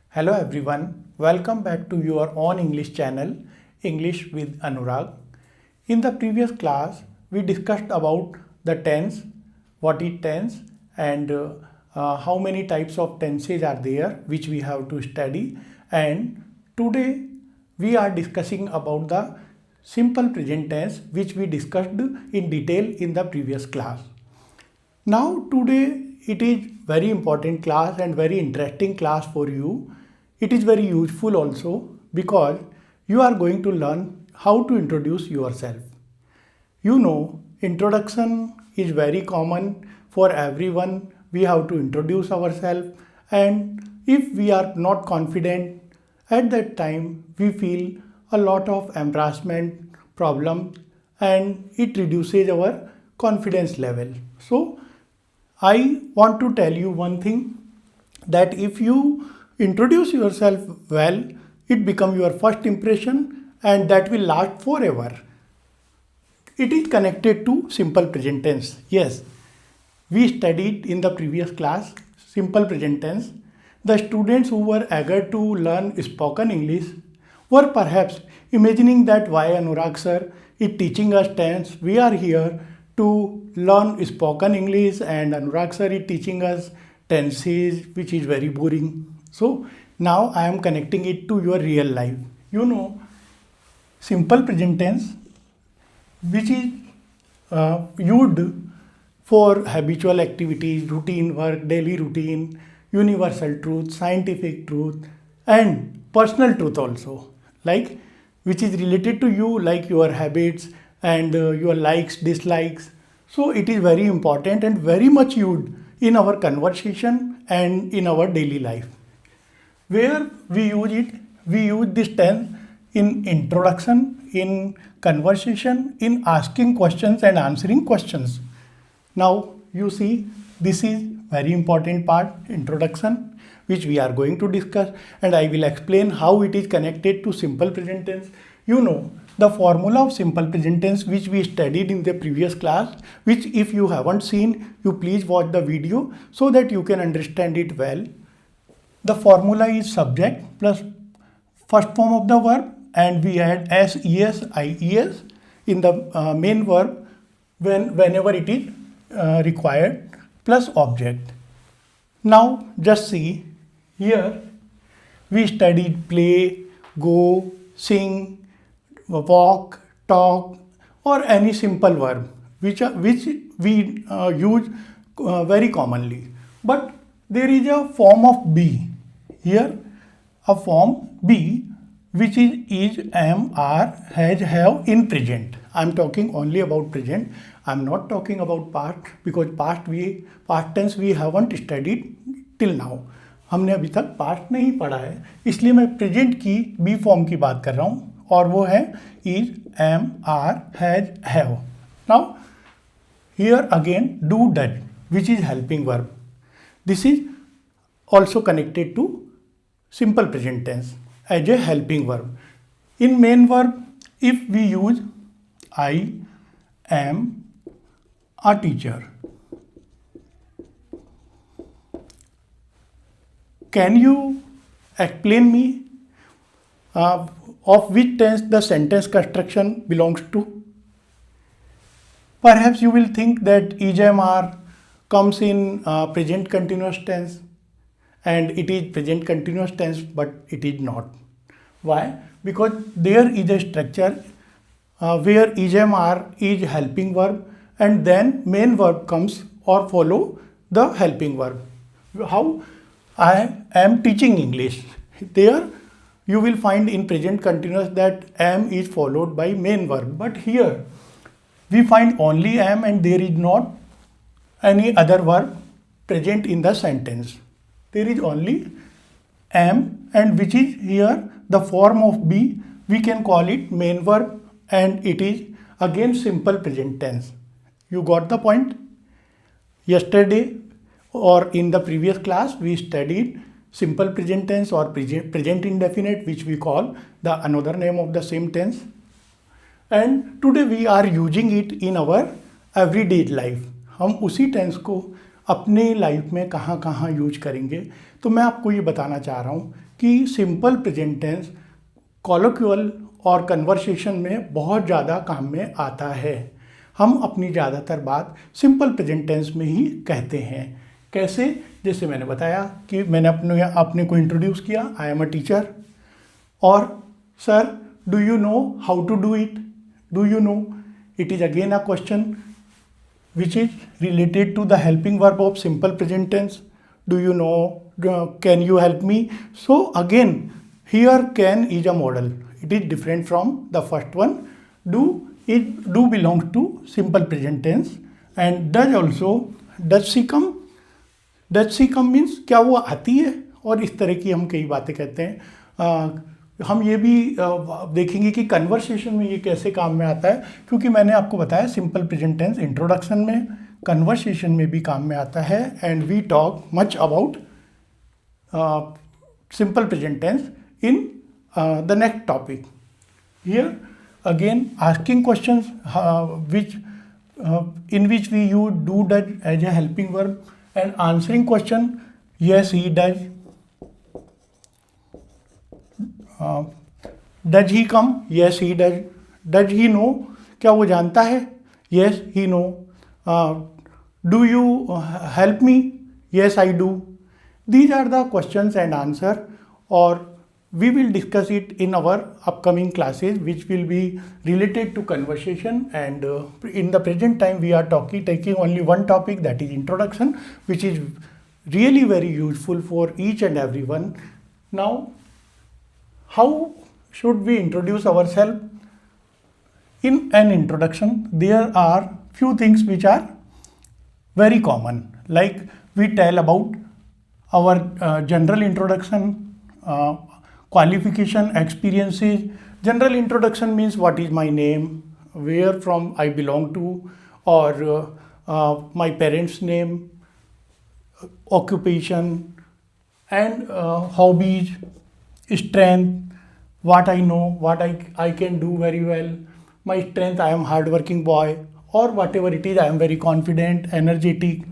Hello everyone, welcome back to your own English channel, English with Anurag. In the previous class, we discussed about the tense, what is tense, and how many types of tenses are there which we have to study. And today we are discussing about the simple present tense which we discussed in detail in the previous class. Now today it is very important class and very interesting class for you. It is very useful also because you are going to learn how to introduce yourself. You know, introduction is very common for everyone. We have to introduce ourselves, and if we are not confident at that time, we feel a lot of embarrassment, problem, and it reduces our confidence level. So I want to tell you one thing, that if you introduce yourself well, it becomes your first impression and that will last forever. It is connected to simple present tense. Yes, we studied in the previous class simple present tense. The students who were eager to learn spoken English were perhaps imagining that why Anurag sir is teaching us tense. We are here to learn spoken English and Anurag sir is teaching us tenses, which is very boring. So now I am connecting it to your real life. You know, simple present tense, which is used for habitual activities, routine work, daily routine, universal truth, scientific truth, and personal truth also, like which is related to you, like your habits and your likes, dislikes. So it is very important and very much used in our conversation and in our daily life. Where we use it, we use this tense in introduction, in conversation, in asking questions and answering questions. Now you see, this is very important part, introduction, which we are going to discuss, and I will explain how it is connected to simple present tense. You know, the formula of simple present tense which we studied in the previous class, which if you haven't seen, you please watch the video so that you can understand it well. The formula is subject plus first form of the verb, and we add s, es, ies in the main verb whenever it is required, plus object. Now just see, here we studied play, go, sing, walk, talk, or any simple verb which we use very commonly. But there is a form of be. Here a form be which is, am, are, has, have in present. I am talking only about present. I am not talking about past, because past tense we haven't studied till now. हमने अभी तक past नहीं पढ़ा है, इसलिए मैं present की B form की बात कर रहा हूँ, और वो है is, am, are, has, have. Now here again do, does, which is helping verb. This is also connected to simple present tense as a helping verb. In main verb, if we use I am a teacher, can you explain me of which tense the sentence construction belongs to? Perhaps you will think that is, am, are comes in present continuous tense, and it is present continuous tense, but it is not. Why? Because there is a structure where is, am, are is helping verb, and then main verb comes or follow the helping verb. How? I am teaching English. There you will find in present continuous that am is followed by main verb, but here we find only am and there is not any other verb present in the sentence. There is only am, and which is here the form of be. We can call it main verb, and it is again simple present tense. You got the point? Yesterday or in the previous class we studied simple present tense or present indefinite, which we call the another name of the same tense. And today we are using it in our everyday life. हम उसी tense को अपने life में कहाँ कहाँ use करेंगे। तो मैं आपको ये बताना चाह रहा हूँ कि सिंपल प्रेजेंट टेंस कॉलोक्युअल और कन्वर्सेशन में बहुत ज़्यादा काम में आता है। हम अपनी ज़्यादातर बात सिंपल प्रेजेंट टेंस में ही कहते हैं। कैसे? जैसे मैंने बताया कि मैंने अपने को इंट्रोड्यूस किया, आई एम अ टीचर, और sir do you know how to do it? Do you know? It is again a question which is related to the helping verb of simple present tense. Do you know? Can you help me? So again, here can is a model. It is different from the first one. Do belongs to simple present tense, and does also. Does she come? Does she come means क्या वो आती है? और इस तरह की हम कई बातें कहते हैं। हम ये भी देखेंगे कि कन्वर्सेशन में ये कैसे काम में आता है, क्योंकि मैंने आपको बताया सिंपल प्रेजेंट टेंस इंट्रोडक्शन में, कन्वर्सेशन में भी काम में आता है। And we talk much about simple present tense in the next topic. Here again asking questions in which we use do does as a helping verb, and answering question yes he does. Does he come? Yes he does. Does he know? क्या वो जानता है? Yes he know. Do you help me? Yes I do. These are the questions and answer, or we will discuss it in our upcoming classes, which will be related to conversation. And in the present time we are taking only one topic, that is introduction, which is really very useful for each and everyone. Now, how should we introduce ourselves? In an introduction, there are few things which are very common, like we tell about our general introduction, qualification, experiences. General introduction means what is my name, where from I belong to, or my parents' name, occupation, and hobbies, strength, what I know, what I can do very well. My strength, I am hardworking boy, or whatever it is, I am very confident, energetic,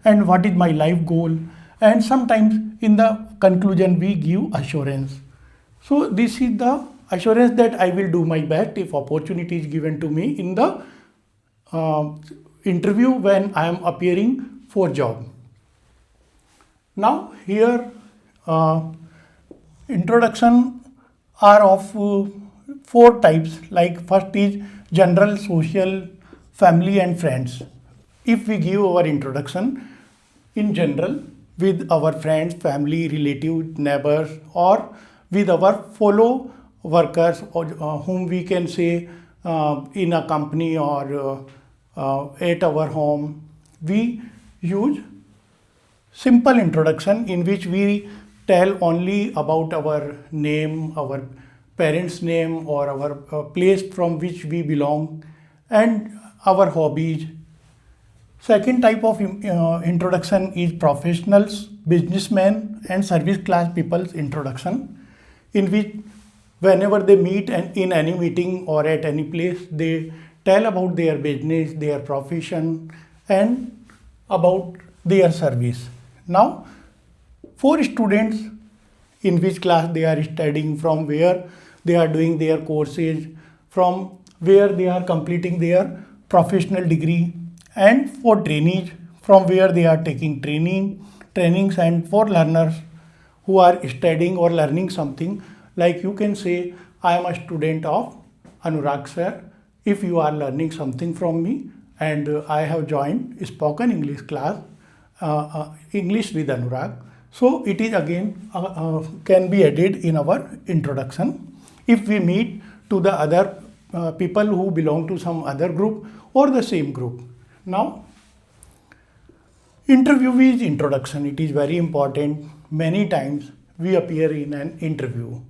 and what is my life goal. And sometimes in the conclusion we give assurance. So this is the assurance that I will do my best if opportunity is given to me in the interview when I am appearing for job. Now here introduction are of four types. Like first is general, social, family and friends. If we give our introduction in general with our friends, family, relatives, neighbors, or with our fellow workers, or whom we can say in a company or at our home, we use simple introduction in which we tell only about our name, our parents' name, or our place from which we belong, and our hobbies. Second type of introduction is professionals, businessmen and service class people's introduction, in which whenever they meet and in any meeting or at any place, they tell about their business, their profession, and about their service. Now, for students, in which class they are studying, from where they are doing their courses, from where they are completing their professional degree, and for trainees, from where they are taking trainings, and for learners who are studying or learning something, like you can say, I am a student of Anurag sir, if you are learning something from me, and I have joined spoken English class, English with Anurag. So it is again can be added in our introduction if we meet to the other people who belong to some other group or the same group. Now, interview is introduction. It is very important. Many times we appear in an interview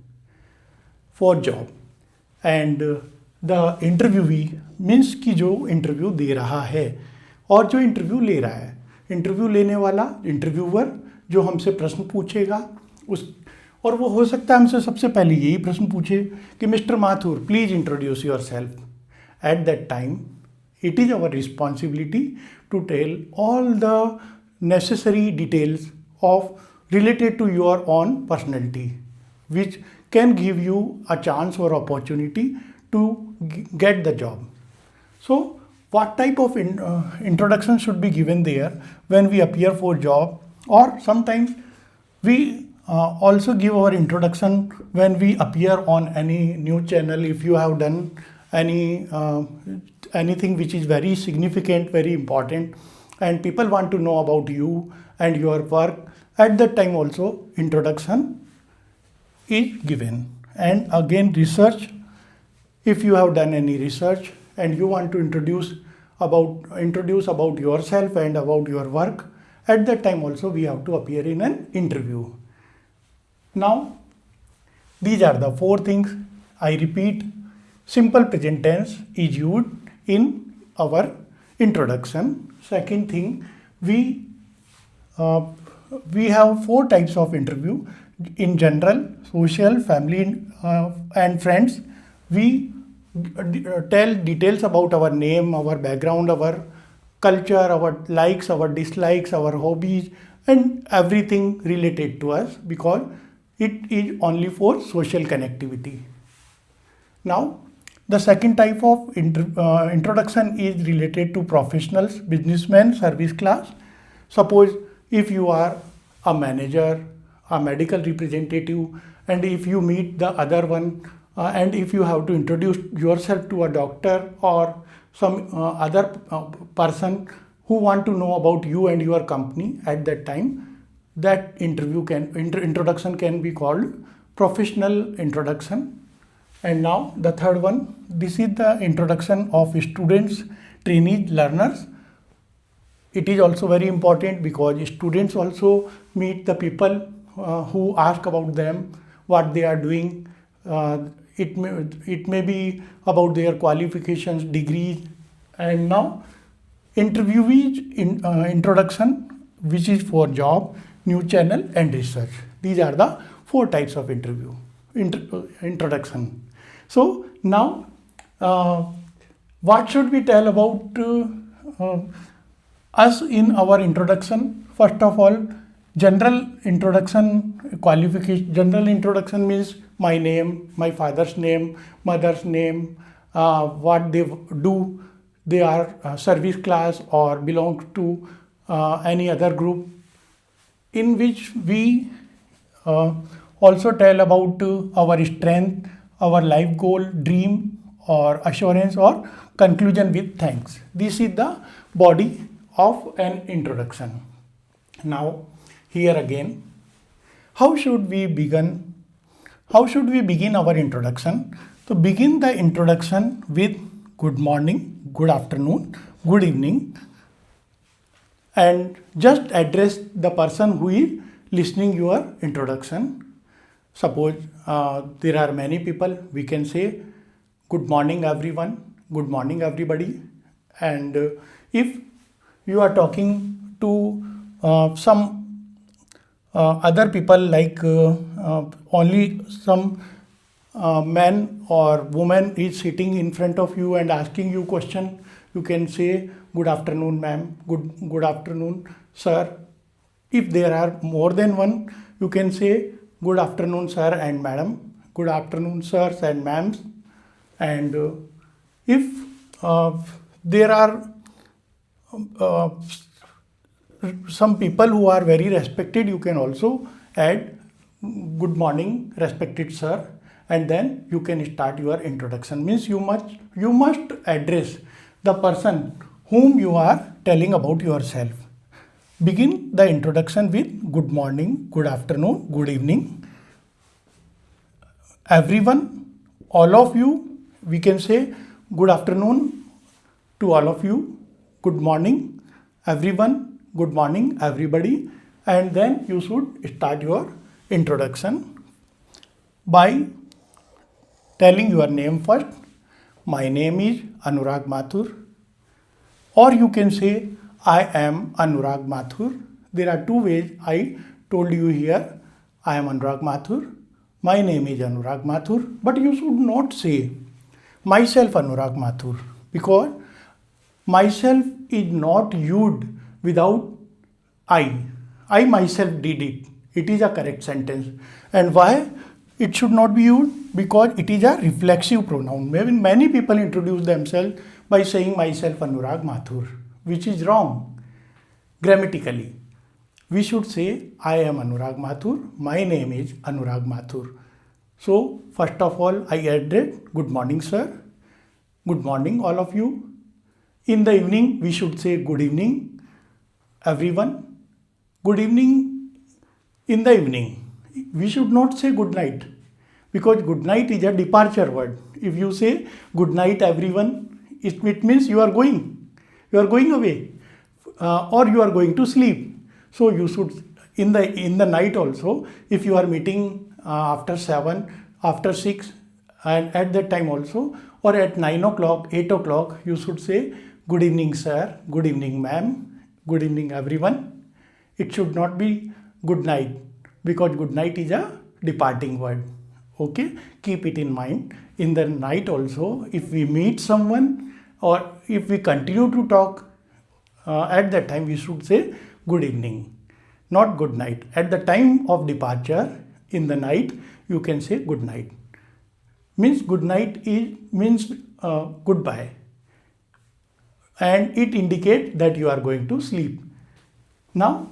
for job, and the interviewee means कि जो interview दे रहा है और जो interview ले रहा है, interview लेने वाला इंटरव्यूअर जो हमसे प्रश्न पूछेगा उस, और वो हो सकता है हमसे सबसे पहले यही प्रश्न पूछे कि mister Mathur please introduce your self. At that time it is our responsibility to tell all the necessary details of related to your own personality, which can give you a chance or opportunity to get the job. So what type of introduction should be given there when we appear for job, or sometimes we also give our introduction when we appear on any news channel. If you have done anything which is very significant, very important, and people want to know about you and your work, at that time also introduction is given. And again, research, if you have done any research and you want to introduce about yourself and about your work, at that time also we have to appear in an interview. Now, these are the 4 things. I repeat, simple present tense is used in our introduction. Second thing, we have 4 types of interview. In general, social, family, and friends. We tell details about our name, our background, our culture, our likes, our dislikes, our hobbies, and everything related to us, because it is only for social connectivity. Now, the second type of introduction is related to professionals, businessmen, service class. Suppose if you are a manager, a medical representative, and if you meet the other one, and if you have to introduce yourself to a doctor or some other person who want to know about you and your company, at that time, that introduction can be called professional introduction. And now the third one, this is the introduction of students, trainees, learners. It is also very important because students also meet the people who ask about them, what they are doing. It may be about their qualifications, degrees. And now interviewees introduction, which is for job, news channel, and research. These are the 4 types of introduction. So now what should we tell about us in our introduction? First of all, general introduction qualification. General introduction means my name, my father's name, mother's name, what they do, they are service class or belong to any other group, in which we also tell about our strength, our life goal, dream, or assurance, or conclusion with thanks. This is the body of an introduction. Now, here again, how should we begin? How should we begin our introduction? To begin the introduction with good morning, good afternoon, good evening, and just address the person who is listening your introduction. Suppose there are many people, we can say good morning everyone, good morning everybody. And if you are talking to some other people, like only some man or woman is sitting in front of you and asking you question, you can say good afternoon ma'am, good afternoon sir. If there are more than one, you can say good afternoon sir and madam, good afternoon sirs and ma'ams. And if there are some people who are very respected, you can also add good morning respected sir, and then you can start your introduction. Means you must address the person whom you are telling about yourself. Begin the introduction with good morning, good afternoon, good evening. Everyone, all of you, we can say good afternoon to all of you, good morning everyone, good morning everybody, and then you should start your introduction by telling your name first. My name is Anurag Mathur, or you can say I am Anurag Mathur. There are 2 ways I told you here. I am Anurag Mathur. My name is Anurag Mathur. But you should not say myself Anurag Mathur, because myself is not used without I. I myself did it. It is a correct sentence. And why it should not be used? Because it is a reflexive pronoun. Maybe many people introduce themselves by saying myself Anurag Mathur, which is wrong grammatically. We should say I am Anurag Mathur. My name is Anurag Mathur. So first of all, I added good morning, sir. Good morning, all of you. In the evening, we should say good evening, everyone. Good evening in the evening. We should not say good night because good night is a departure word. If you say good night, everyone, it means you are going away, or you are going to sleep. So you should in the night also. If you are meeting after 7, after 6, and at that time also, or at 9 o'clock, 8 o'clock, you should say good evening, sir. Good evening, ma'am. Good evening, everyone. It should not be good night because good night is a departing word. Okay, keep it in mind. In the night also, if we meet someone or if we continue to talk, at that time we should say good evening, not good night. At the time of departure in the night, you can say good night. Means good night means goodbye, and it indicates that you are going to sleep. Now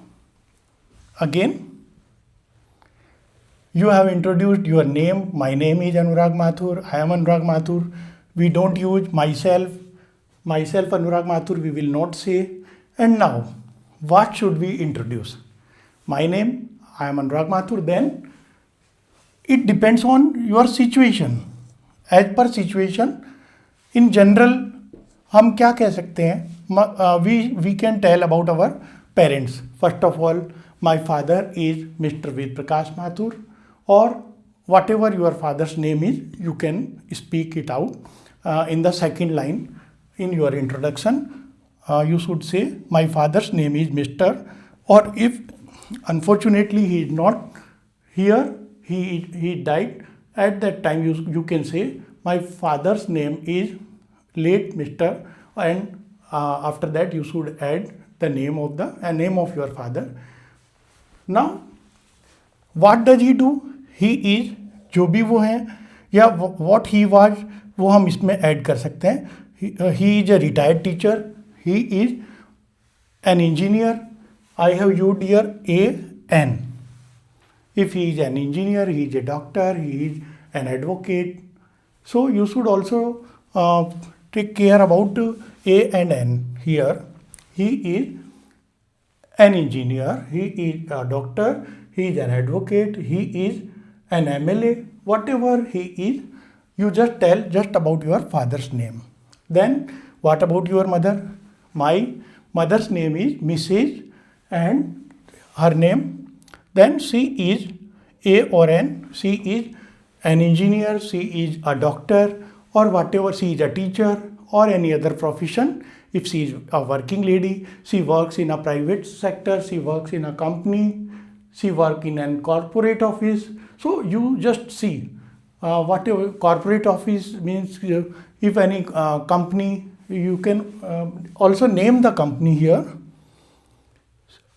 again, you have introduced your name. My name is Anurag Mathur. I am Anurag Mathur. We don't use myself Anurag Mathur, we will not say. And now, what should we introduce? My name, I am Anurag Mathur. Then it depends on your situation. As per situation, in general, हम क्या कह सकते हैं? We can tell about our parents. First of all, my father is Mr. Ved Prakash Mathur, or whatever your father's name is, you can speak it out. In the second line, in your introduction, you should say my father's name is Mr. Or if unfortunately he is not here, he died, at that time you can say my father's name is late Mr. and after that you should add the name of your father. Now what does he do? He is, जो भी वो हैं, या what he was, वो हम इसमें add कर सकते हैं. He is a retired teacher. He is an engineer. I have used here an. If he is an engineer, he is a doctor, he is an advocate. So you should also take care about a and n here. He is an engineer, he is a doctor, he is an advocate, he is an MLA, whatever he is, you just tell just about your father's name. Then what about your mother? My mother's name is Mrs. and her name. Then she is A or N. She is an engineer, she is a doctor, or whatever, she is a teacher or any other profession. If she is a working lady, she works in a private sector, she works in a company, she works in a corporate office. So you just see whatever corporate office means. If any company, you can also name the company here.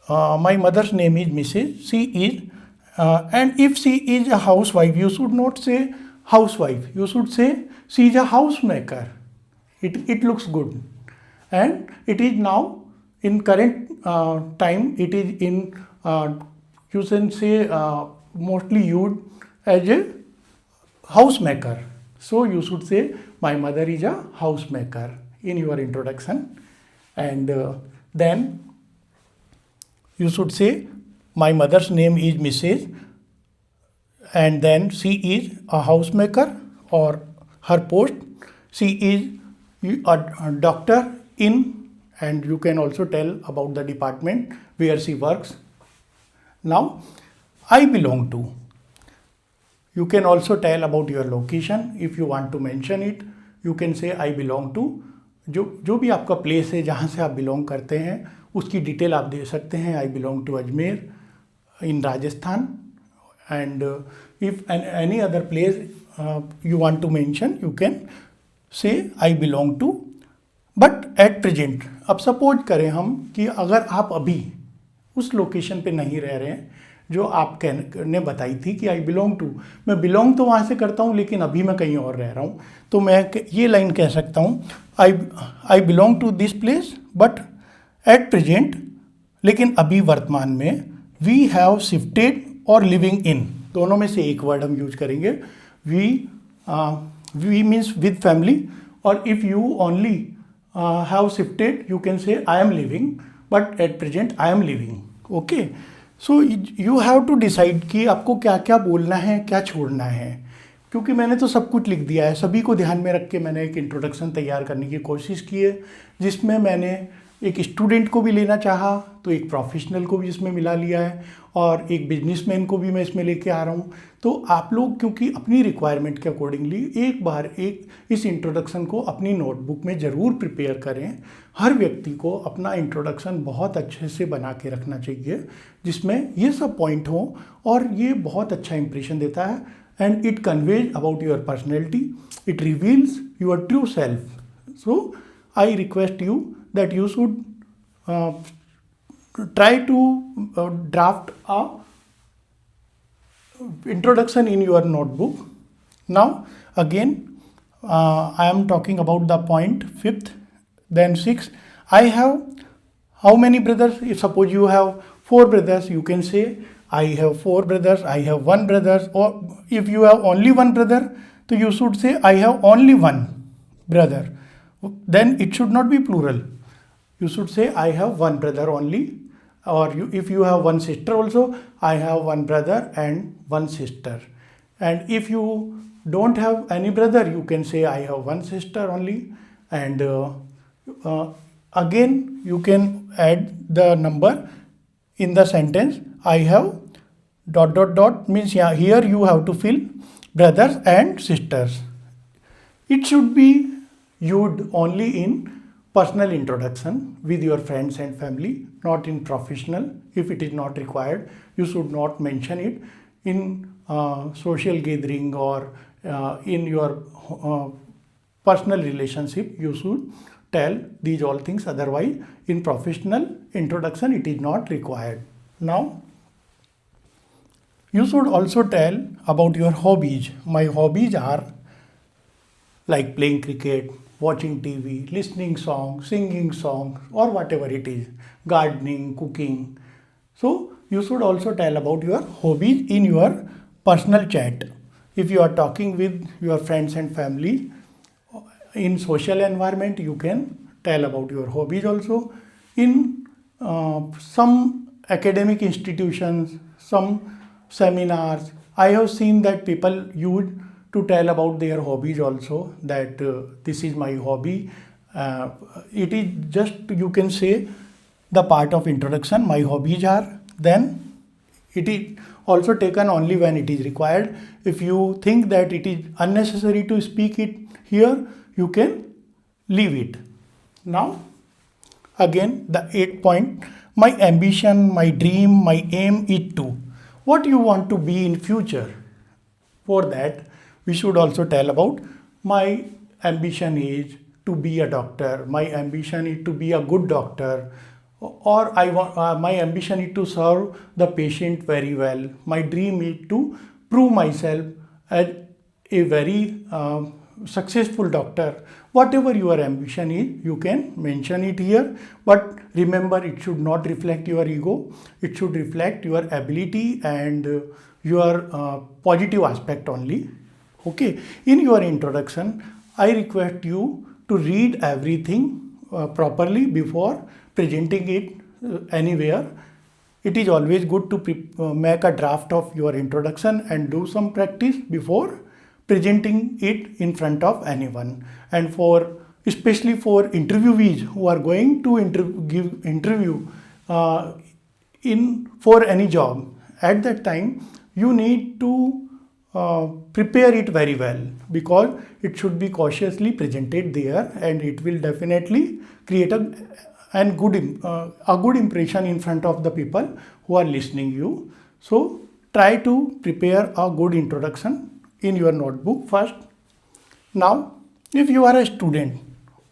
My mother's name is Mrs. She is, and if she is a housewife, you should not say housewife. You should say she is a housemaker. It looks good, and it is now in current time. It is in you can say mostly used as a housemaker. So you should say my mother is a housemaker in your introduction, and then you should say my mother's name is Mrs. and then she is a housemaker, or her post, she is a doctor in, and you can also tell about the department where she works. Now I belong to. You can also tell about your location. If you want to mention it, you can say I belong to. जो भी आपका place है जहाँ से आप belong करते हैं उसकी डिटेल आप दे सकते हैं. I belong to Ajmer in Rajasthan. And if any other place you want to mention, you can say I belong to but at present, अब सपोज करें हम कि अगर आप अभी उस लोकेशन पे नहीं रह रहे हैं जो आप ने बताई थी कि आई बिलोंग टू, मैं बिलोंग तो वहाँ से करता हूँ लेकिन अभी मैं कहीं और रह रहा हूँ, तो मैं ये लाइन कह सकता हूँ I belong to this place but at present, लेकिन अभी वर्तमान में वी हैव शिफ्टेड और लिविंग इन, दोनों में से एक वर्ड हम यूज करेंगे। वी मीन्स विद फैमिली, और if you only have shifted you can say I am living but at present I am living. Okay, so you have to decide कि आपको क्या क्या बोलना है, क्या छोड़ना है, क्योंकि मैंने तो सब कुछ लिख दिया है। सभी को ध्यान में रख के मैंने एक इंट्रोडक्शन तैयार करने की कोशिश की है, जिसमें मैंने एक स्टूडेंट को भी लेना चाहा तो एक प्रोफेशनल को भी इसमें मिला लिया है, और एक बिजनेसमैन को भी मैं इसमें लेके आ रहा हूँ। तो आप लोग क्योंकि अपनी रिक्वायरमेंट के अकॉर्डिंगली एक बार इस इंट्रोडक्शन को अपनी नोटबुक में ज़रूर प्रिपेयर करें। हर व्यक्ति को अपना इंट्रोडक्शन बहुत अच्छे से बना के रखना चाहिए, जिसमें ये सब पॉइंट हो, और ये बहुत अच्छा इंप्रेशन देता है, and it conveys about your personality, it reveals your true self. So I request you that you should try to draft a introduction in your notebook. Now again I am talking about the point 5th, then 6th. I have how many brothers? If suppose you have 4 brothers, you can say I have 4 brothers, I have 1 brother, or if you have only 1 brother, so you should say I have only 1 brother. Then it should not be plural. You should say I have 1 brother only, or if you have 1 sister also, I have 1 brother and 1 sister. And if you don't have any brother, you can say I have 1 sister only. And again you can add the number in the sentence. I have ... means here you have to fill brothers and sisters. It should be used only in personal introduction with your friends and family, not in professional. If it is not required, you should not mention it in social gathering or in your personal relationship. You should tell these all things, otherwise in professional introduction it is not required. Now you should also tell about your hobbies. My hobbies are like playing cricket, watching TV, listening songs, singing songs, or whatever it is, gardening, cooking. So you should also tell about your hobbies in your personal chat. If you are talking with your friends and family in social environment, you can tell about your hobbies also. In some academic institutions, some seminars, I have seen that people use to tell about their hobbies also, that this is my hobby. It is just, you can say, the part of introduction, my hobbies are. Then it is also taken only when it is required. If you think that it is unnecessary to speak it here, you can leave it. Now again the 8th point, my ambition, my dream, my aim is to. What you want to be in future? For that we should also tell about my ambition is to be a doctor, my ambition is to be a good doctor, or I want my ambition is to serve the patient very well, my dream is to prove myself as a very successful doctor. Whatever your ambition is, you can mention it here, but remember it should not reflect your ego, it should reflect your ability and your positive aspect only. Okay, in your introduction I request you to read everything properly before presenting it anywhere. It is always good to make a draft of your introduction and do some practice before presenting it in front of anyone. And especially for interviewees who are going to give interview for any job, at that time you need to prepare it very well, because it should be cautiously presented there, and it will definitely create a good impression in front of the people who are listening you. So try to prepare a good introduction in your notebook first. Now if you are a student,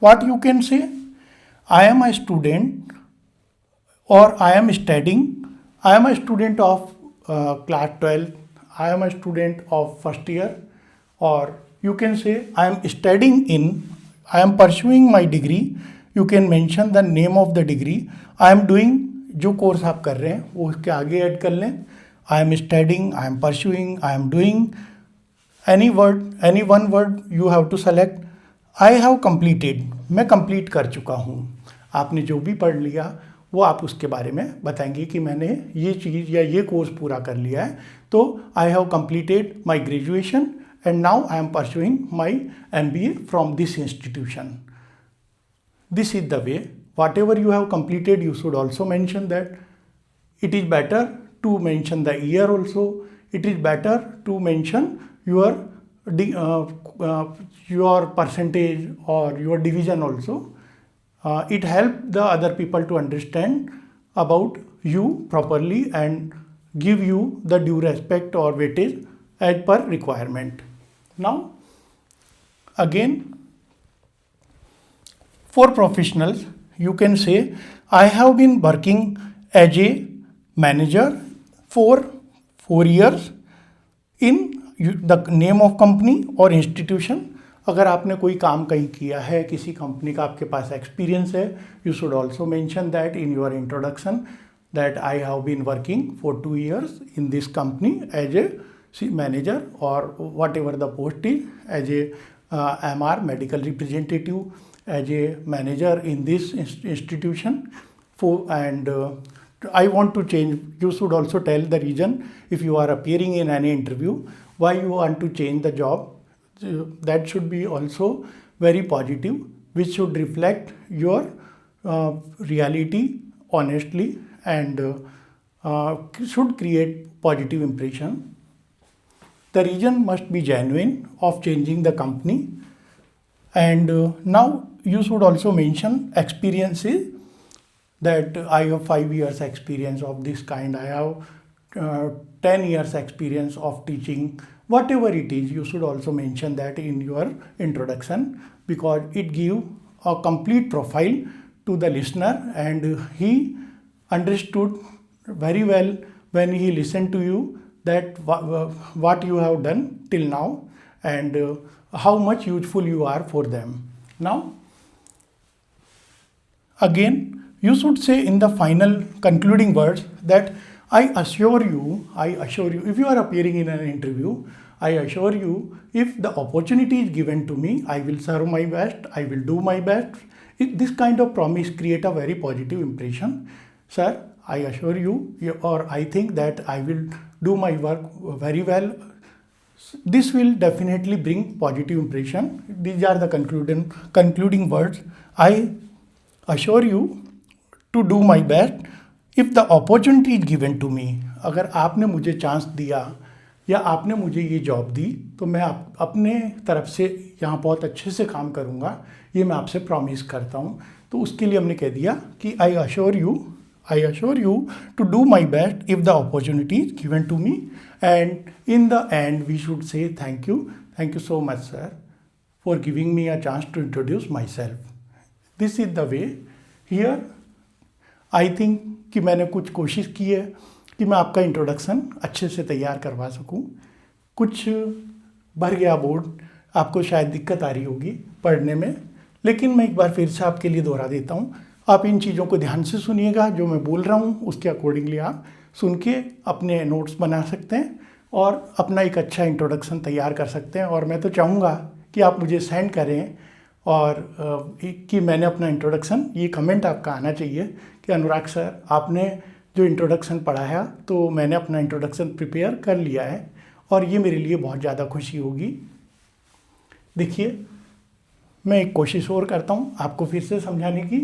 what you can say? I am a student or I am studying. I am a student of class 12. I am a student of first year. Or you can say I am studying in, I am pursuing my degree. You can mention the name of the degree. I am doing, जो course आप कर रहे हैं वो उसके आगे add कर लें. I am studying, I am pursuing, I am doing. Any word, any one word you have to select. I have completed, मैं complete कर चुका हूँ. आपने जो भी पढ़ लिया वो आप उसके बारे में बताएंगे कि मैंने ये चीज़ या ये कोर्स पूरा कर लिया है. तो I have completed my graduation and now I am pursuing my MBA from this institution. This is the way. Whatever you have completed, you should also mention that. It is better to mention the year also. It is better to mention your percentage or your division also. It helps the other people to understand about you properly and give you the due respect or weightage as per requirement. Now, again, for professionals, you can say, I have been working as a manager for 4 years in the name of company or institution. अगर आपने कोई काम कहीं किया है, किसी company का आपके पास एक्सपीरियंस है, you should also mention that in your introduction that I have been working for 2 years in this company as a manager or whatever the post is, as a MR medical representative, as a manager in this institution. And I want to change. You should also tell the reason if you are appearing in any interview why you want to change the job. That should be also very positive, which should reflect your reality honestly and should create positive impression. The reason must be genuine of changing the company. And now you should also mention experiences, that I have 5 years experience of this kind, I have 10 years experience of teaching, whatever it is. You should also mention that in your introduction, because it gives a complete profile to the listener and he understood very well when he listened to you that what you have done till now and how much useful you are for them. Now, again, you should say in the final concluding words that I assure you, if you are appearing in an interview, I assure you, if the opportunity is given to me, I will serve my best, I will do my best. This kind of promise create a very positive impression. Sir, I assure you, or I think that I will do my work very well. This will definitely bring positive impression. These are the concluding words. I assure you to do my best if the opportunity is given to me. अगर आपने मुझे chance दिया या आपने मुझे ये job दी तो मैं अपने तरफ से यहाँ बहुत अच्छे से काम करूँगा, ये मैं आपसे प्रॉमिस करता हूँ. तो उसके लिए हमने कह दिया कि I assure you to do my best if the opportunity is given to me. And in the end, we should say thank you. Thank you so much, sir, for giving me a chance to introduce myself. This is the way. Here, I think कि मैंने कुछ कोशिश की है कि मैं आपका introduction अच्छे से तैयार करवा सकूं. कुछ भर गया बोर्ड, आपको शायद दिक्कत आ रही होगी पढ़ने में, लेकिन मैं एक बार फिर से आपके लिए दोहरा देता हूं. आप इन चीज़ों को ध्यान से सुनिएगा, जो मैं बोल रहा हूँ उसके अकॉर्डिंगली आप सुन के अपने नोट्स बना सकते हैं और अपना एक अच्छा इंट्रोडक्शन तैयार कर सकते हैं. और मैं तो चाहूँगा कि आप मुझे सेंड करें और कि मैंने अपना इंट्रोडक्शन, ये कमेंट आपका आना चाहिए कि अनुराग सर आपने जो इंट्रोडक्शन पढ़ा है तो मैंने अपना इंट्रोडक्शन प्रिपेयर कर लिया है और ये मेरे लिए बहुत ज़्यादा खुशी होगी. देखिए, मैं एक कोशिश और करता हूँ आपको फिर से समझाने की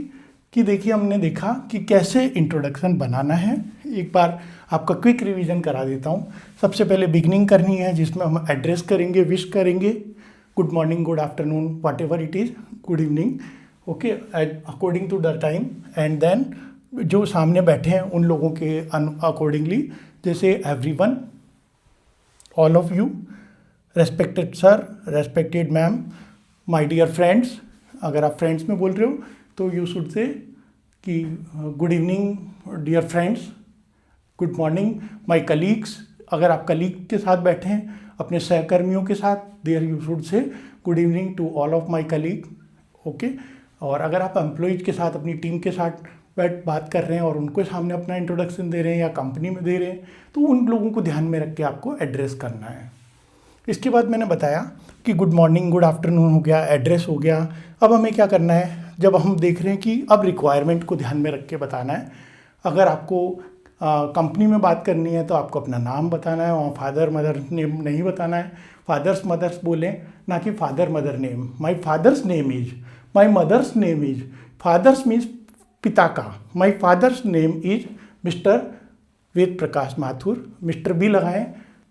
कि देखिए, हमने देखा कि कैसे इंट्रोडक्शन बनाना है. एक बार आपका क्विक रिवीजन करा देता हूँ. सबसे पहले बिगनिंग करनी है जिसमें हम एड्रेस करेंगे, विश करेंगे, good morning, good afternoon, whatever it is, good evening, okay, according to the time. And then जो सामने बैठे हैं उन लोगों के अकॉर्डिंगली, जैसे everyone, all of you, respected sir, respected ma'am, my dear friends. अगर आप फ्रेंड्स में बोल रहे हो तो यू शुड से कि good evening dear friends, good morning my colleagues. अगर आप कलीग के साथ बैठे हैं, अपने सहकर्मियों के साथ, there you should say good evening to all of my colleague. Okay. और अगर आप एम्प्लॉयज़ के साथ, अपनी टीम के साथ बात कर रहे हैं और उनको सामने अपना इंट्रोडक्शन दे रहे हैं या कंपनी में दे रहे हैं, तो उन लोगों को ध्यान में रख के आपको एड्रेस करना है। इसके बाद मैंने बताया कि गुड मॉर्निंग, गुड आफ्टरनून हो गया, एड्रेस हो गया। अब हमें क्या करना है, जब हम देख रहे हैं कि अब रिक्वायरमेंट को ध्यान में रख के बताना है। अगर आपको कंपनी में बात करनी है तो आपको अपना नाम बताना है, वहाँ फादर मदर नेम नहीं बताना है। फादर्स मदर्स बोलें, ना कि father mother name. My father's name is, my mother's name is, father's means पिता का। My father's name is mister Ved Prakash Mathur. Mister बी लगाएं,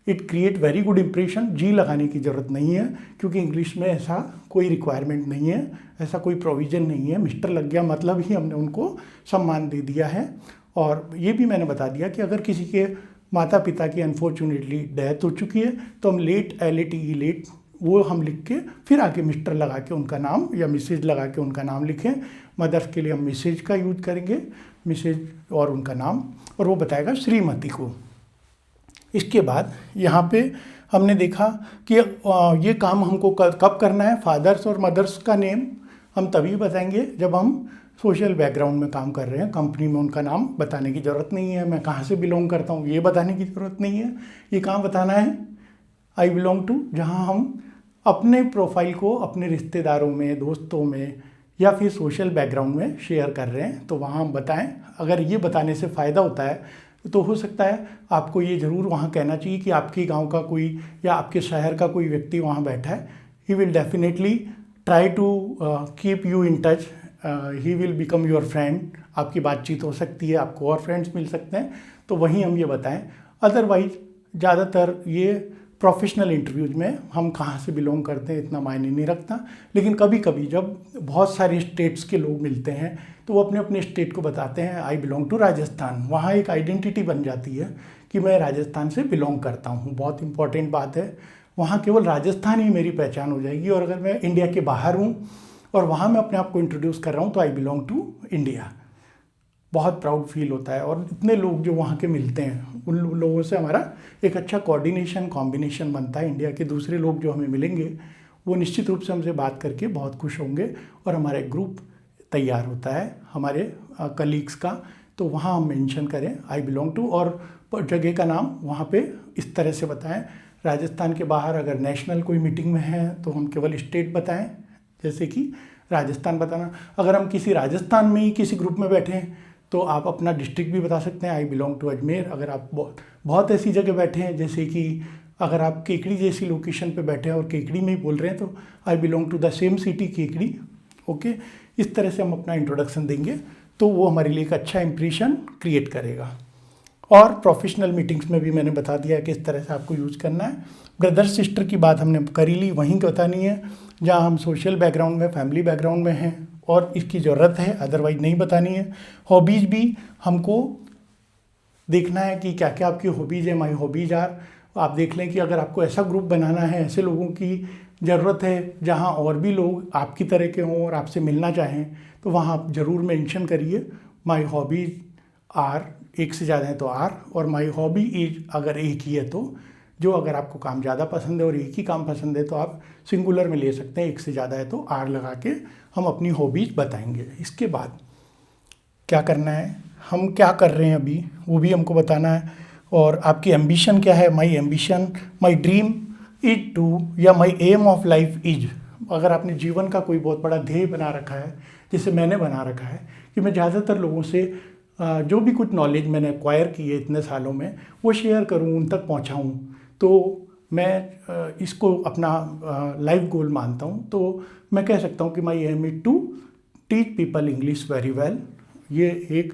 it create very good impression. जी लगाने की ज़रूरत नहीं है, क्योंकि इंग्लिश में ऐसा कोई रिक्वायरमेंट नहीं है, ऐसा कोई प्रोविज़न नहीं है। मिस्टर लग गया मतलब ही हमने उनको सम्मान दे दिया है। और ये भी मैंने बता दिया कि अगर किसी के माता पिता की अनफॉर्चुनेटली डेथ हो चुकी है तो हम लेट, LATE लेट, वो हम लिख के फिर आके मिस्टर लगा के उनका नाम या मिसेज लगा के उनका नाम लिखें। मदर्स के लिए हम मिसेज का यूज करेंगे, मिसेज और उनका नाम, और वो बताएगा श्रीमती को। इसके बाद यहाँ पे हमने देखा कि ये काम हमको कब करना है। फादर्स और मदर्स का नेम हम तभी बताएंगे जब हम सोशल बैकग्राउंड में काम कर रहे हैं। कंपनी में उनका नाम बताने की ज़रूरत नहीं है, मैं कहाँ से बिलोंग करता हूँ ये बताने की ज़रूरत नहीं है। ये कहाँ बताना है, आई बिलोंग टू, जहाँ हम अपने प्रोफाइल को अपने रिश्तेदारों में, दोस्तों में या फिर सोशल बैकग्राउंड में शेयर कर रहे हैं, तो वहाँ हम बताएं। अगर ये बताने से फ़ायदा होता है तो हो सकता है आपको ये ज़रूर वहाँ कहना चाहिए कि आपके गांव का कोई या आपके शहर का कोई व्यक्ति वहाँ बैठा है। He will definitely try to keep you in touch, he will become your friend. आपकी बातचीत हो सकती है, आपको और फ्रेंड्स मिल सकते हैं, तो वहीं हम ये बताएं। अदरवाइज ज़्यादातर ये प्रोफेशनल इंटरव्यूज में हम कहाँ से बिलोंग करते हैं इतना मायने नहीं रखता, लेकिन कभी कभी जब बहुत सारे स्टेट्स के लोग मिलते हैं तो वो अपने अपने स्टेट को बताते हैं। आई बिलोंग टू राजस्थान, वहाँ एक आइडेंटिटी बन जाती है कि मैं राजस्थान से बिलोंग करता हूँ। बहुत इंपॉर्टेंट बात है, वहाँ केवल राजस्थान ही मेरी पहचान हो जाएगी। और अगर मैं इंडिया के बाहर हूँ और वहाँ मैं अपने आप को इंट्रोड्यूस कर रहा हूँ तो आई बिलोंग टू इंडिया। बहुत प्राउड फील होता है। और इतने लोग जो वहाँ के मिलते हैं उन लोगों से हमारा एक अच्छा कोऑर्डिनेशन, कॉम्बिनेशन बनता है। इंडिया के दूसरे लोग जो हमें मिलेंगे वो निश्चित रूप से हमसे बात करके बहुत खुश होंगे और हमारा एक ग्रुप तैयार होता है हमारे कलीग्स का। तो वहाँ हम मेंशन करें आई बिलोंग टू, और जगह का नाम वहाँ पे इस तरह से बताएं। राजस्थान के बाहर अगर नेशनल कोई मीटिंग में है तो हम केवल स्टेट बताएं, जैसे कि राजस्थान बताना। अगर हम किसी राजस्थान में ही किसी ग्रुप में बैठे हैं तो आप अपना डिस्ट्रिक्ट भी बता सकते हैं, आई बिलोंग टू अजमेर। अगर आप बहुत ऐसी जगह बैठे हैं, जैसे कि अगर आप केकड़ी जैसी लोकेशन पे बैठे हैं और केकड़ी में ही बोल रहे हैं तो I belong to the same city Kekri. Okay, इस तरह से हम अपना इंट्रोडक्शन देंगे तो वो हमारे लिए एक अच्छा इंप्रेशन क्रिएट करेगा। और प्रोफेशनल मीटिंग्स में भी मैंने बता दिया कि इस तरह से आपको यूज़ करना है। ब्रदर सिस्टर की बात हमने करी ली, वहीं बतानी है जहाँ हम सोशल बैकग्राउंड में, फैमिली बैकग्राउंड में हैं और इसकी ज़रूरत है, अदरवाइज नहीं बतानी है। हॉबीज़ भी हमको देखना है कि क्या क्या आपकी हॉबीज़ है। माई हॉबीज़ आर, आप देख लें कि अगर आपको ऐसा ग्रुप बनाना है, ऐसे लोगों की ज़रूरत है जहाँ और भी लोग आपकी तरह के हों और आपसे मिलना चाहें, तो वहाँ आप ज़रूर मेंशन करिए माई हॉबीज़ आर, एक से ज़्यादा है तो आर, और माई हॉबी इज अगर एक ही है तो, जो अगर आपको काम ज़्यादा पसंद है और एक ही काम पसंद है तो आप सिंगुलर में ले सकते हैं, एक से ज़्यादा है तो आर लगा के हम अपनी हॉबीज़ बताएंगे। इसके बाद क्या करना है, हम क्या कर रहे हैं अभी वो भी हमको बताना है। और आपकी एम्बिशन क्या है, my ambition, my dream is to, या my aim of life is. अगर आपने जीवन का कोई बहुत बड़ा ध्येय बना रखा है, जैसे मैंने बना रखा है कि मैं ज़्यादातर लोगों से जो भी कुछ नॉलेज मैंने एक्वायर की है इतने सालों में वो शेयर करूं, उन तक पहुंचाऊं, तो मैं इसको अपना लाइफ गोल मानता हूं। तो मैं कह सकता हूं कि my aim is to teach people English very well. ये एक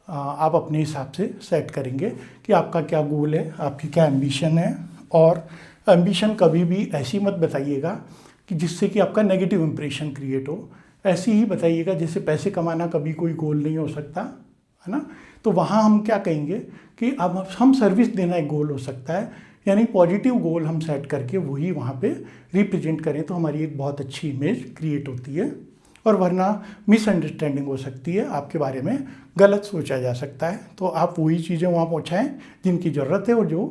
आप अपने हिसाब से सेट करेंगे कि आपका क्या गोल है, आपकी क्या एम्बिशन है। और एम्बिशन कभी भी ऐसी मत बताइएगा कि जिससे कि आपका नेगेटिव इंप्रेशन क्रिएट हो, ऐसी ही बताइएगा जैसे पैसे कमाना कभी कोई गोल नहीं हो सकता, है ना। तो वहाँ हम क्या कहेंगे कि अब हम सर्विस देना एक गोल हो सकता है, यानी पॉजिटिव गोल हम सेट करके वही वहाँ पे रिप्रेजेंट करें तो हमारी एक बहुत अच्छी इमेज क्रिएट होती है। और वरना मिसअंडरस्टैंडिंग हो सकती है, आपके बारे में गलत सोचा जा सकता है। तो आप वही चीज़ें वहाँ पहुँचाएँ जिनकी ज़रूरत है और जो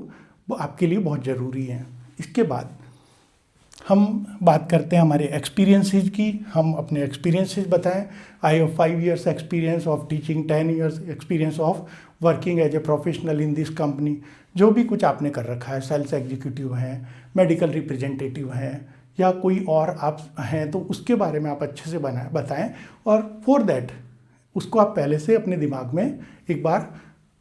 वो आपके लिए बहुत ज़रूरी हैं। इसके बाद हम बात करते हैं हमारे एक्सपीरियंसेस की। हम अपने एक्सपीरियंसेस बताएं। I have 5 years experience of teaching, 10 years experience of working as a professional in this company. जो भी कुछ आपने कर रखा है, सेल्स एग्जीक्यूटिव हैं, मेडिकल रिप्रेजेंटेटिव हैं या कोई और आप हैं, तो उसके बारे में आप अच्छे से बताएं। और फॉर दैट उसको आप पहले से अपने दिमाग में एक बार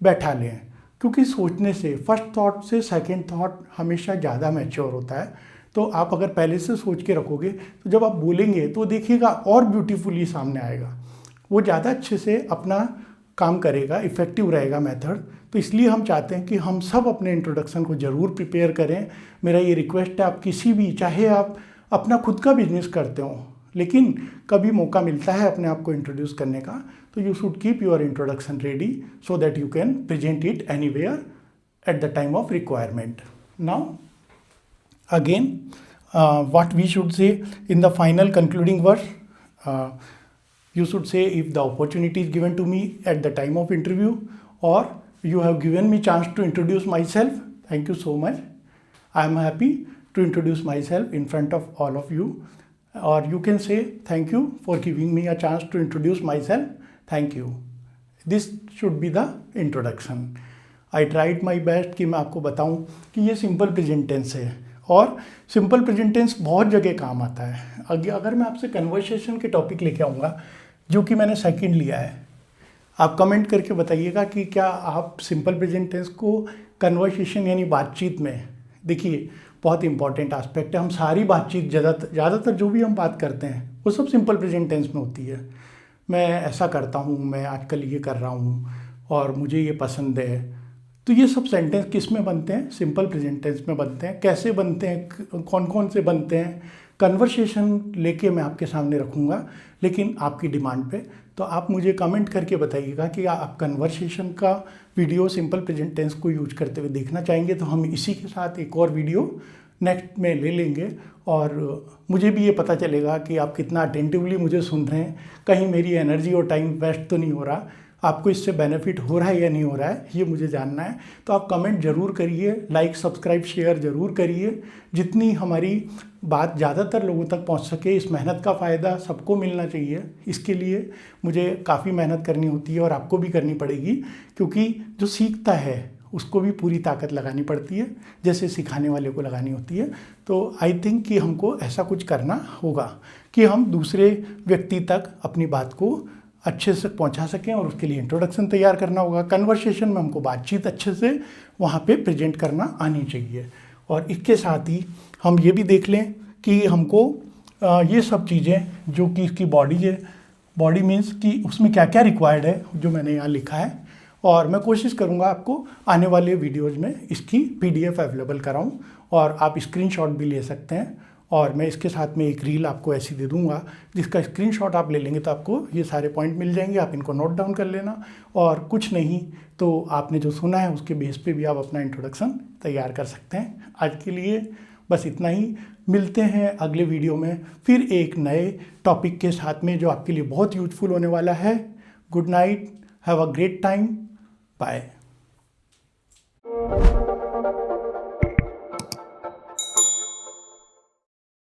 बैठा लें, क्योंकि सोचने से, फर्स्ट थॉट से सेकंड थॉट हमेशा ज़्यादा मैच्योर होता है। तो आप अगर पहले से सोच के रखोगे तो जब आप बोलेंगे तो देखिएगा और ब्यूटीफुली सामने आएगा, वो ज़्यादा अच्छे से अपना काम करेगा, इफ़ेक्टिव रहेगा मेथड। तो इसलिए हम चाहते हैं कि हम सब अपने इंट्रोडक्शन को ज़रूर प्रिपेयर करें। मेरा ये रिक्वेस्ट है, आप किसी भी, चाहे आप अपना खुद का बिजनेस करते हो लेकिन कभी मौका मिलता है अपने आप को इंट्रोड्यूस करने का, तो you should keep your introduction ready so that you can present it anywhere at the time of requirement. Now again, what we should say in the final concluding verse, you should say, if the opportunity is given to me at the time of interview, or you have given me chance to introduce myself, thank you so much. I am happy to introduce myself in front of all of you. Or you can say, thank you for giving me a chance to introduce myself, thank you. This should be the introduction. I tried my best कि मैं आपको बताऊं कि ये simple present tense है और simple present tense बहुत जगह काम आता है। अगर मैं आपसे कन्वर्सेशन के टॉपिक लेके आऊँगा, जो कि मैंने सेकंड लिया है, आप कमेंट करके बताइएगा कि क्या आप सिंपल प्रेजेंट टेंस को कन्वर्सेशन यानी बातचीत में, देखिए बहुत इंपॉर्टेंट एस्पेक्ट है। हम सारी बातचीत ज़्यादातर जो भी हम बात करते हैं वो सब सिंपल प्रेजेंट टेंस में होती है। मैं ऐसा करता हूँ, मैं आजकल ये कर रहा हूँ और मुझे ये पसंद है, तो ये सब सेंटेंस किस में बनते हैं? सिंपल प्रेजेंट टेंस में बनते हैं। कैसे बनते हैं, कौन कौन से बनते हैं, कन्वर्सेशन लेके मैं आपके सामने रखूँगा, लेकिन आपकी डिमांड पे। तो आप मुझे कमेंट करके बताइएगा कि आप कन्वर्सेशन का वीडियो सिंपल प्रेजेंट टेंस को यूज करते हुए देखना चाहेंगे, तो हम इसी के साथ एक और वीडियो नेक्स्ट में ले लेंगे और मुझे भी ये पता चलेगा कि आप कितना अटेंटिवली मुझे सुन रहे हैं, कहीं मेरी एनर्जी और टाइम वेस्ट तो नहीं हो रहा, आपको इससे बेनिफिट हो रहा है या नहीं हो रहा है, ये मुझे जानना है। तो आप कमेंट ज़रूर करिए, लाइक सब्सक्राइब शेयर ज़रूर करिए। जितनी हमारी बात ज़्यादातर लोगों तक पहुंच सके, इस मेहनत का फ़ायदा सबको मिलना चाहिए। इसके लिए मुझे काफ़ी मेहनत करनी होती है और आपको भी करनी पड़ेगी, क्योंकि जो सीखता है उसको भी पूरी ताकत लगानी पड़ती है, जैसे सिखाने वाले को लगानी होती है। तो आई थिंक कि हमको ऐसा कुछ करना होगा कि हम दूसरे व्यक्ति तक अपनी बात को अच्छे से पहुंचा सकें, और उसके लिए इंट्रोडक्शन तैयार करना होगा। कन्वर्सेशन में हमको बातचीत अच्छे से वहाँ पे प्रेजेंट करना आनी चाहिए। और इसके साथ ही हम ये भी देख लें कि हमको ये सब चीज़ें, जो कि इसकी बॉडी है, बॉडी मीन्स कि उसमें क्या क्या रिक्वायर्ड है, जो मैंने यहाँ लिखा है, और मैं कोशिश करूँगा आपको आने वाले वीडियोज़ में इसकी PDF अवेलेबल कराऊँ, और आप स्क्रीनशॉट भी ले सकते हैं। और मैं इसके साथ में एक रील आपको ऐसी दे दूंगा जिसका स्क्रीनशॉट आप ले लेंगे तो आपको ये सारे पॉइंट मिल जाएंगे, आप इनको नोट डाउन कर लेना। और कुछ नहीं तो आपने जो सुना है उसके बेस पे भी आप अपना इंट्रोडक्शन तैयार कर सकते हैं। आज के लिए बस इतना ही, मिलते हैं अगले वीडियो में फिर एक नए टॉपिक के साथ में जो आपके लिए बहुत यूजफुल होने वाला है। Good night, have a great time, bye.